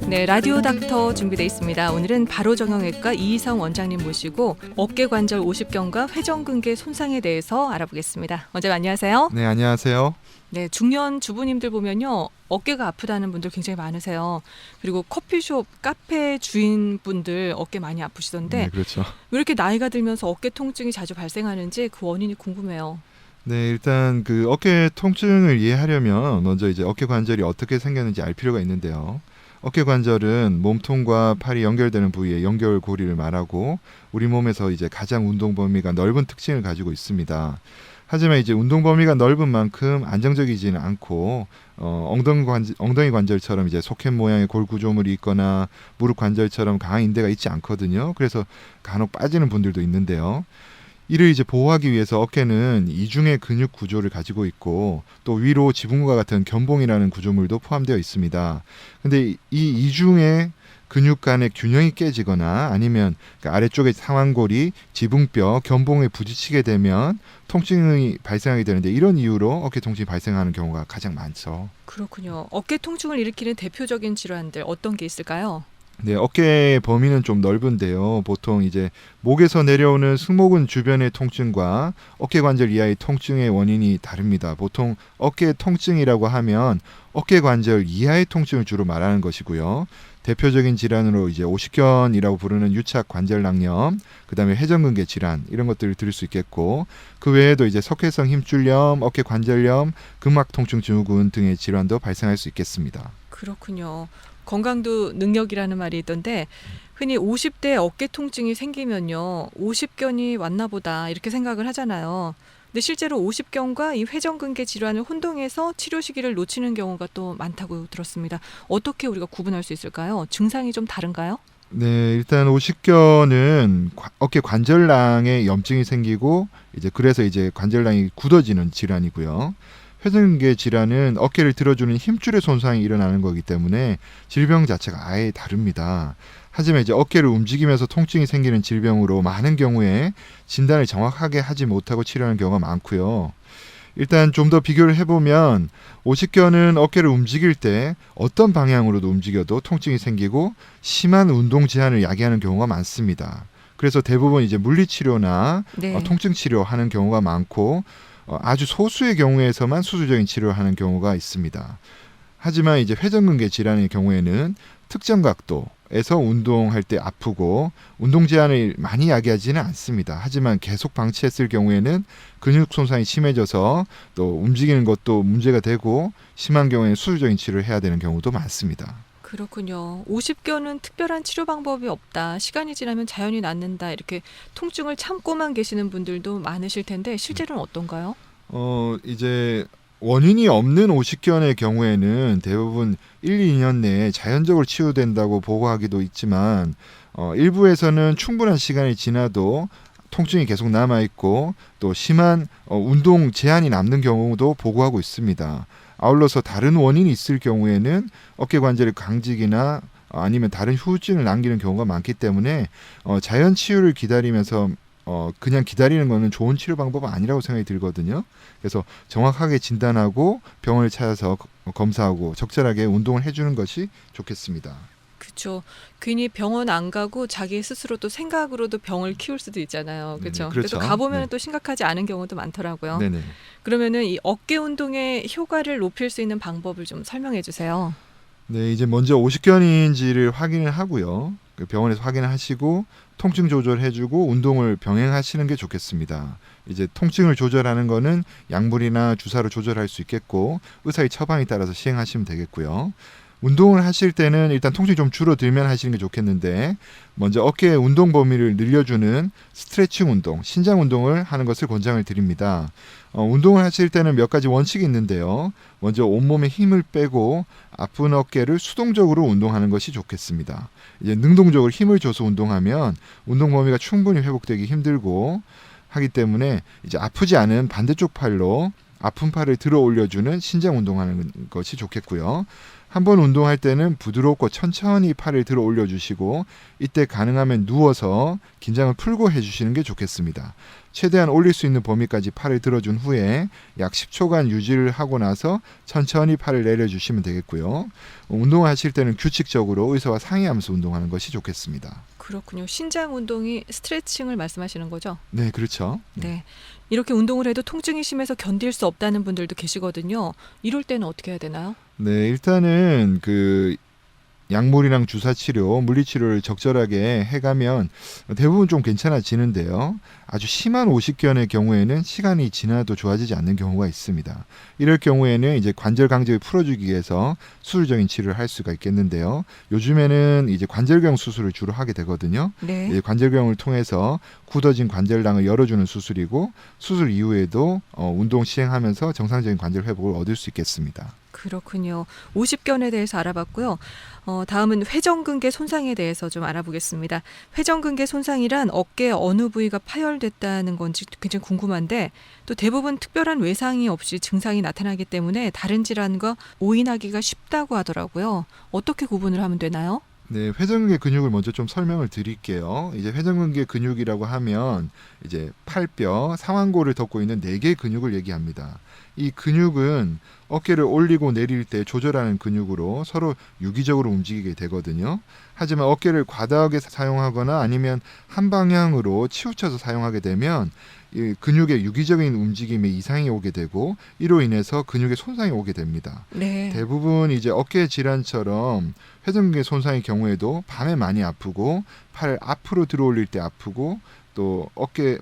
네, 라디오 닥터 준비되어 있습니다. 오늘은 바로정형외과 이희성 원장님 모시고 어깨관절 50견과 회전근개 손상에 대해서 알아보겠습니다. 원장님 안녕하세요. 네, 안녕하세요. 네, 중년 주부님들 보면요, 어깨가 아프다는 분들 굉장히 많으세요. 그리고 커피숍, 카페 주인분들 어깨 많이 아프시던데 네, 그렇죠. 왜 이렇게 나이가 들면서 어깨 통증이 자주 발생하는지 그 원인이 궁금해요. 네, 일단 그 어깨 통증을 이해하려면 먼저 이제 어깨 관절이 어떻게 생겼는지 알 필요가 있는데요. 어깨 관절은 몸통과 팔이 연결되는 부위의 연결고리를 말하고 우리 몸에서 이제 가장 운동 범위가 넓은 특징을 가지고 있습니다. 하지만 이제 운동 범위가 넓은 만큼 안정적이지는 않고 엉덩이 관절처럼 이제 소켓 모양의 골 구조물이 있거나 무릎 관절처럼 강한 인대가 있지 않거든요. 그래서 간혹 빠지는 분들도 있는데요. 이를 이제 보호하기 위해서 어깨는 이중의 근육 구조를 가지고 있고 또 위로 지붕과 같은 견봉이라는 구조물도 포함되어 있습니다. 근데 이 이중의 근육 간의 균형이 깨지거나 아니면 그 아래쪽의 상완골이 지붕뼈, 견봉에 부딪히게 되면 통증이 발생하게 되는데 이런 이유로 어깨 통증이 발생하는 경우가 가장 많죠. 그렇군요. 어깨 통증을 일으키는 대표적인 질환들 어떤 게 있을까요? 네, 어깨의 범위는 좀 넓은데요. 보통 이제 목에서 내려오는 승모근 주변의 통증과 어깨 관절 이하의 통증의 원인이 다릅니다. 보통 어깨 통증이라고 하면 어깨 관절 이하의 통증을 주로 말하는 것이고요. 대표적인 질환으로 이제 오십견이라고 부르는 유착 관절낭염, 그다음에 회전근개 질환 이런 것들을 들을 수 있겠고 그 외에도 이제 석회성 힘줄염, 어깨 관절염, 근막 통증 증후군 등의 질환도 발생할 수 있겠습니다. 그렇군요. 건강도 능력이라는 말이 있던데 흔히 50대 어깨 통증이 생기면요, 50견이 왔나 보다 이렇게 생각을 하잖아요. 근데 실제로 50견과 이 회전근개 질환을 혼동해서 치료 시기를 놓치는 경우가 또 많다고 들었습니다. 어떻게 우리가 구분할 수 있을까요? 증상이 좀 다른가요? 네, 일단 오십견은 어깨 관절낭에 염증이 생기고 이제 그래서 이제 관절낭이 굳어지는 질환이고요. 회전근개 질환은 어깨를 들어주는 힘줄의 손상이 일어나는 거기 때문에 질병 자체가 아예 다릅니다. 하지만 이제 어깨를 움직이면서 통증이 생기는 질병으로 많은 경우에 진단을 정확하게 하지 못하고 치료하는 경우가 많고요. 일단 좀 더 비교를 해보면 오십견은 어깨를 움직일 때 어떤 방향으로도 움직여도 통증이 생기고 심한 운동 제한을 야기하는 경우가 많습니다. 그래서 대부분 이제 물리치료나 네. 통증 치료하는 경우가 많고 아주 소수의 경우에서만 수술적인 치료를 하는 경우가 있습니다. 하지만 이제 회전근개 질환의 경우에는 특정 각도에서 운동할 때 아프고 운동 제한을 많이 야기하지는 않습니다. 하지만 계속 방치했을 경우에는 근육 손상이 심해져서 또 움직이는 것도 문제가 되고 심한 경우에는 수술적인 치료를 해야 되는 경우도 많습니다. 그렇군요. 50견은 특별한 치료 방법이 없다. 시간이 지나면 자연히 낫는다. 이렇게 통증을 참고만 계시는 분들도 많으실 텐데 실제로는 어떤가요? 이제 원인이 없는 오십견의 경우에는 대부분 1, 2년 내에 자연적으로 치유된다고 보고하기도 있지만 일부에서는 충분한 시간이 지나도 통증이 계속 남아있고 또 심한 운동 제한이 남는 경우도 보고하고 있습니다. 아울러서 다른 원인이 있을 경우에는 어깨 관절의 강직이나 아니면 다른 후유증을 남기는 경우가 많기 때문에 자연 치유를 기다리면서 그냥 기다리는 거는 좋은 치료 방법은 아니라고 생각이 들거든요. 그래서 정확하게 진단하고 병원을 찾아서 검사하고 적절하게 운동을 해주는 것이 좋겠습니다. 그렇죠. 괜히 병원 안 가고 자기 스스로 또 생각으로도 병을 키울 수도 있잖아요. 그렇죠. 네네, 그렇죠. 그래서 가보면 네. 또 심각하지 않은 경우도 많더라고요. 네네. 그러면은 이 어깨 운동의 효과를 높일 수 있는 방법을 좀 설명해 주세요. 네, 이제 먼저 오십견인지를 확인을 하고요. 그 병원에서 확인을 하시고 통증 조절해주고 운동을 병행하시는 게 좋겠습니다. 이제 통증을 조절하는 거는 약물이나 주사로 조절할 수 있겠고 의사의 처방에 따라서 시행하시면 되겠고요. 운동을 하실 때는 일단 통증이 좀 줄어들면 하시는 게 좋겠는데 먼저 어깨의 운동 범위를 늘려주는 스트레칭 운동, 신장 운동을 하는 것을 권장을 드립니다. 운동을 하실 때는 몇 가지 원칙이 있는데요. 먼저 온몸에 힘을 빼고 아픈 어깨를 수동적으로 운동하는 것이 좋겠습니다. 이제 능동적으로 힘을 줘서 운동하면 운동 범위가 충분히 회복되기 힘들고 하기 때문에 이제 아프지 않은 반대쪽 팔로 아픈 팔을 들어 올려주는 신장 운동하는 것이 좋겠고요. 한 번 운동할 때는 부드럽고 천천히 팔을 들어 올려주시고 이때 가능하면 누워서 긴장을 풀고 해주시는 게 좋겠습니다. 최대한 올릴 수 있는 범위까지 팔을 들어준 후에 약 10초간 유지를 하고 나서 천천히 팔을 내려주시면 되겠고요. 운동을 하실 때는 규칙적으로 의사와 상의하면서 운동하는 것이 좋겠습니다. 그렇군요. 신장 운동이 스트레칭을 말씀하시는 거죠? 네, 그렇죠. 네. 이렇게 운동을 해도 통증이 심해서 견딜 수 없다는 분들도 계시거든요. 이럴 때는 어떻게 해야 되나요? 네, 일단은 약물이랑 주사 치료, 물리 치료를 적절하게 해가면 대부분 좀 괜찮아지는데요. 아주 심한 오십견의 경우에는 시간이 지나도 좋아지지 않는 경우가 있습니다. 이럴 경우에는 이제 관절 강직을 풀어주기 위해서 수술적인 치료를 할 수가 있겠는데요. 요즘에는 이제 관절경 수술을 주로 하게 되거든요. 네. 이제 관절경을 통해서 굳어진 관절낭을 열어주는 수술이고 수술 이후에도 운동 시행하면서 정상적인 관절 회복을 얻을 수 있겠습니다. 그렇군요. 오십견에 대해서 알아봤고요. 다음은 회전근개 손상에 대해서 좀 알아보겠습니다. 회전근개 손상이란 어깨 어느 부위가 파열됐다는 건지 굉장히 궁금한데 또 대부분 특별한 외상이 없이 증상이 나타나기 때문에 다른 질환과 오인하기가 쉽다고 하더라고요. 어떻게 구분을 하면 되나요? 네, 회전근개 근육을 먼저 좀 설명을 드릴게요. 이제 회전근개 근육이라고 하면 이제 팔뼈, 상완골을 덮고 있는 4개의 근육을 얘기합니다. 이 근육은 어깨를 올리고 내릴 때 조절하는 근육으로 서로 유기적으로 움직이게 되거든요. 하지만 어깨를 과다하게 사용하거나 아니면 한 방향으로 치우쳐서 사용하게 되면 이 근육의 유기적인 움직임에 이상이 오게 되고 이로 인해서 근육에 손상이 오게 됩니다. 네. 대부분 이제 어깨 질환처럼 회전근개 손상의 경우에도 밤에 많이 아프고 팔을 앞으로 들어 올릴 때 아프고 또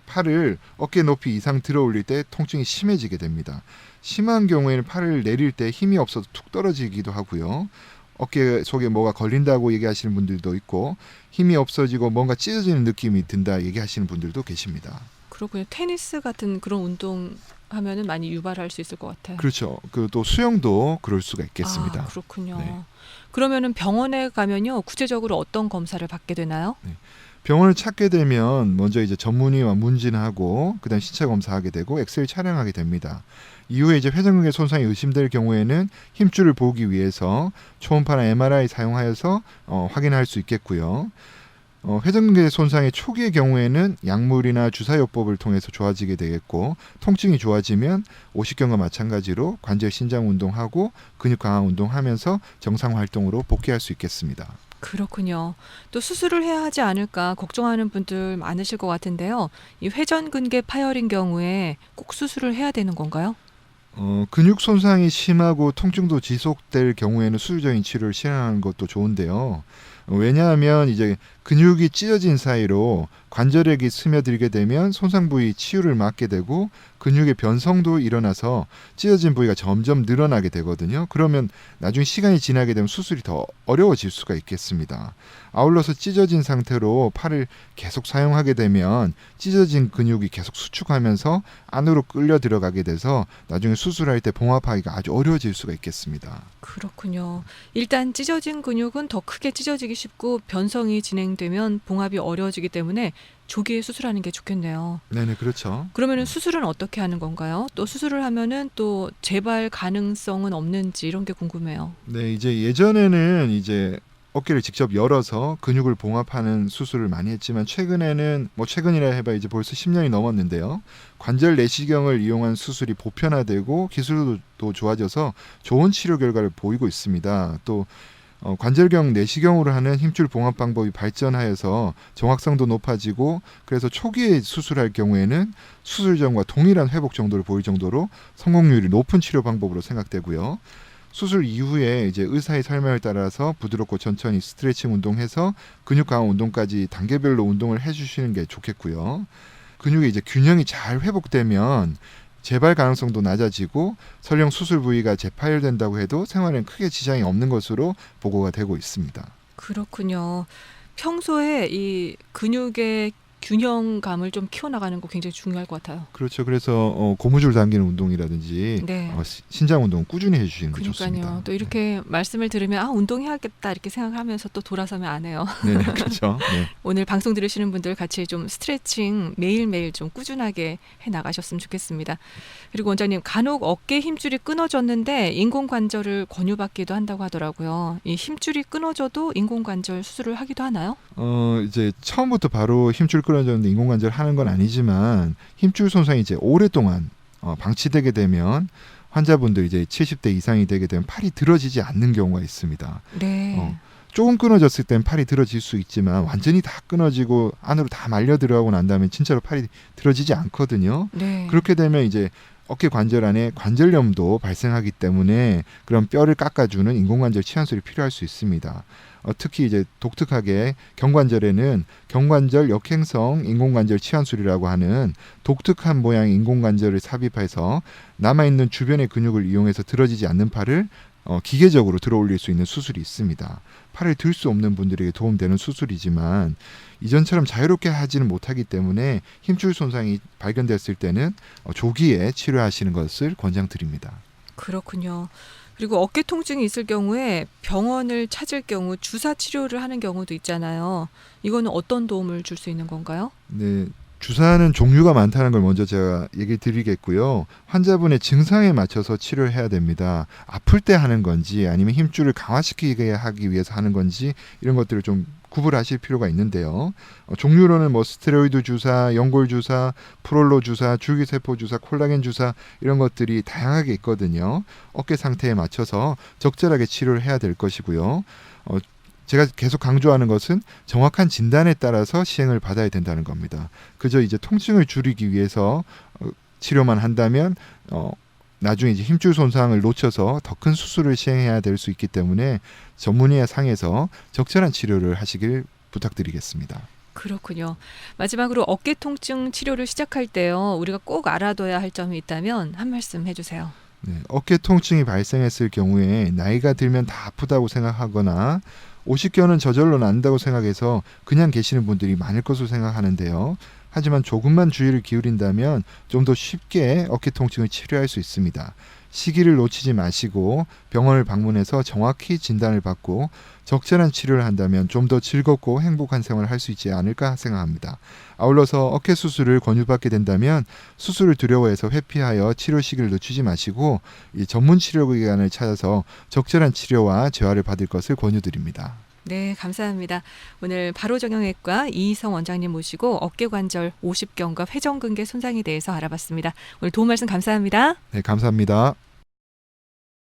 팔을 어깨 높이 이상 들어 올릴 때 통증이 심해지게 됩니다. 심한 경우에는 팔을 내릴 때 힘이 없어서 툭 떨어지기도 하고요. 어깨 속에 뭐가 걸린다고 얘기하시는 분들도 있고 힘이 없어지고 뭔가 찢어지는 느낌이 든다 얘기하시는 분들도 계십니다. 그렇군요. 테니스 같은 그런 운동 하면은 많이 유발할 수 있을 것 같아요. 그렇죠. 또 수영도 그럴 수가 있겠습니다. 아, 그렇군요. 네. 그러면은 병원에 가면요. 구체적으로 어떤 검사를 받게 되나요? 병원을 찾게 되면 먼저 이제 전문의와 문진하고 그다음 신체 검사하게 되고 엑스레이 촬영하게 됩니다. 이후에 이제 회전근개 손상이 의심될 경우에는 힘줄을 보기 위해서 초음파나 MRI 사용하여서 확인할 수 있겠고요. 회전근개 손상의 초기의 경우에는 약물이나 주사요법을 통해서 좋아지게 되겠고 통증이 좋아지면 오십견과 마찬가지로 관절 신장 운동하고 근육 강화 운동하면서 정상 활동으로 복귀할 수 있겠습니다. 그렇군요. 또 수술을 해야 하지 않을까 걱정하는 분들 많으실 것 같은데요. 이 회전근개 파열인 경우에 꼭 수술을 해야 되는 건가요? 근육 손상이 심하고 통증도 지속될 경우에는 수술적인 치료를 실행하는 것도 좋은데요. 왜냐하면 이제 근육이 찢어진 사이로 관절액이 스며들게 되면 손상 부위 치유를 막게 되고 근육의 변성도 일어나서 찢어진 부위가 점점 늘어나게 되거든요. 그러면 나중에 시간이 지나게 되면 수술이 더 어려워질 수가 있겠습니다. 아울러서 찢어진 상태로 팔을 계속 사용하게 되면 찢어진 근육이 계속 수축하면서 안으로 끌려 들어가게 돼서 나중에 수술할 때 봉합하기가 아주 어려워질 수가 있겠습니다. 그렇군요. 일단 찢어진 근육은 더 크게 찢어지기 쉽고 변성이 진행되면 봉합이 어려워지기 때문에 조기에 수술하는 게 좋겠네요. 네네, 그렇죠. 그러면은 수술은 어떻게 하는 건가요? 또 수술을 하면은 또 재발 가능성은 없는지 이런 게 궁금해요. 네, 이제 예전에는 이제 어깨를 직접 열어서 근육을 봉합하는 수술을 많이 했지만 최근에는 최근이라 해봐 이제 벌써 10년이 넘었는데요. 관절 내시경을 이용한 수술이 보편화되고 기술도 좋아져서 좋은 치료 결과를 보이고 있습니다. 또 관절경 내시경으로 하는 힘줄 봉합 방법이 발전하여서 정확성도 높아지고 그래서 초기에 수술할 경우에는 수술 전과 동일한 회복 정도를 보일 정도로 성공률이 높은 치료 방법으로 생각되고요. 수술 이후에 이제 의사의 설명을 따라서 부드럽고 천천히 스트레칭 운동해서 근육 강화 운동까지 단계별로 운동을 해주시는 게 좋겠고요. 근육의 이제 균형이 잘 회복되면 재발 가능성도 낮아지고 설령 수술 부위가 재파열된다고 해도 생활엔 크게 지장이 없는 것으로 보고가 되고 있습니다. 그렇군요. 평소에 이 근육의 균형감을 좀 키워나가는 거 굉장히 중요할 것 같아요. 그렇죠. 그래서 고무줄 당기는 운동이라든지 네. 신장 운동 꾸준히 해주시는 게 그러니까요. 좋습니다. 또 이렇게 말씀을 들으면 운동해야겠다 이렇게 생각하면서 또 돌아서면 안 해요. 네, 그렇죠. 네. 오늘 방송 들으시는 분들 같이 좀 스트레칭 매일매일 좀 꾸준하게 해 나가셨으면 좋겠습니다. 그리고 원장님, 간혹 어깨 힘줄이 끊어졌는데 인공관절을 권유받기도 한다고 하더라고요. 이 힘줄이 끊어져도 인공관절 수술을 하기도 하나요? 이제 처음부터 바로 힘줄 끊어졌는데 인공관절 하는 건 아니지만 힘줄 손상이 이제 오랫동안 방치되게 되면 환자분들 이제 70대 이상이 되게 되면 팔이 들어지지 않는 경우가 있습니다. 네. 조금 끊어졌을 땐 팔이 들어질 수 있지만 완전히 다 끊어지고 안으로 다 말려 들어가고 난 다음에 진짜로 팔이 들어지지 않거든요. 네. 그렇게 되면 이제 어깨 관절 안에 관절염도 발생하기 때문에 그런 뼈를 깎아주는 인공관절 치환술이 필요할 수 있습니다. 특히 이제 독특하게 경관절에는 경관절 역행성 인공관절 치환술이라고 하는 독특한 모양의 인공관절을 삽입해서 남아있는 주변의 근육을 이용해서 들어지지 않는 팔을 기계적으로 들어 올릴 수 있는 수술이 있습니다. 팔을 들 수 없는 분들에게 도움되는 수술이지만 이전처럼 자유롭게 하지는 못하기 때문에 힘줄 손상이 발견됐을 때는 조기에 치료하시는 것을 권장드립니다. 그렇군요. 그리고 어깨 통증이 있을 경우에 병원을 찾을 경우 주사 치료를 하는 경우도 있잖아요. 이거는 어떤 도움을 줄 수 있는 건가요? 네, 주사는 종류가 많다는 걸 먼저 제가 얘기 드리겠고요. 환자분의 증상에 맞춰서 치료를 해야 됩니다. 아플 때 하는 건지 아니면 힘줄을 강화시키게 하기 위해서 하는 건지 이런 것들을 좀 구분하실 필요가 있는데요. 종류로는 스테로이드 주사, 연골 주사, 프롤로 주사, 줄기세포 주사, 콜라겐 주사 이런 것들이 다양하게 있거든요. 어깨 상태에 맞춰서 적절하게 치료를 해야 될 것이고요. 제가 계속 강조하는 것은 정확한 진단에 따라서 시행을 받아야 된다는 겁니다. 그저 이제 통증을 줄이기 위해서 치료만 한다면 나중에 이제 힘줄 손상을 놓쳐서 더 큰 수술을 시행해야 될 수 있기 때문에 전문의의 상에서 적절한 치료를 하시길 부탁드리겠습니다. 그렇군요. 마지막으로 어깨 통증 치료를 시작할 때요. 우리가 꼭 알아둬야 할 점이 있다면 한 말씀 해주세요. 네, 어깨 통증이 발생했을 경우에 나이가 들면 다 아프다고 생각하거나 50견은 저절로 난다고 생각해서 그냥 계시는 분들이 많을 것으로 생각하는데요. 하지만 조금만 주의를 기울인다면 좀 더 쉽게 어깨 통증을 치료할 수 있습니다. 시기를 놓치지 마시고 병원을 방문해서 정확히 진단을 받고 적절한 치료를 한다면 좀 더 즐겁고 행복한 생활을 할 수 있지 않을까 생각합니다. 아울러서 어깨 수술을 권유받게 된다면 수술을 두려워해서 회피하여 치료 시기를 늦추지 마시고 이 전문 치료기관을 찾아서 적절한 치료와 재활을 받을 것을 권유드립니다. 네, 감사합니다. 오늘 바로정형외과 이희성 원장님 모시고 어깨관절 50견과 회전근개 손상에 대해서 알아봤습니다. 오늘 도움 말씀 감사합니다. 네, 감사합니다.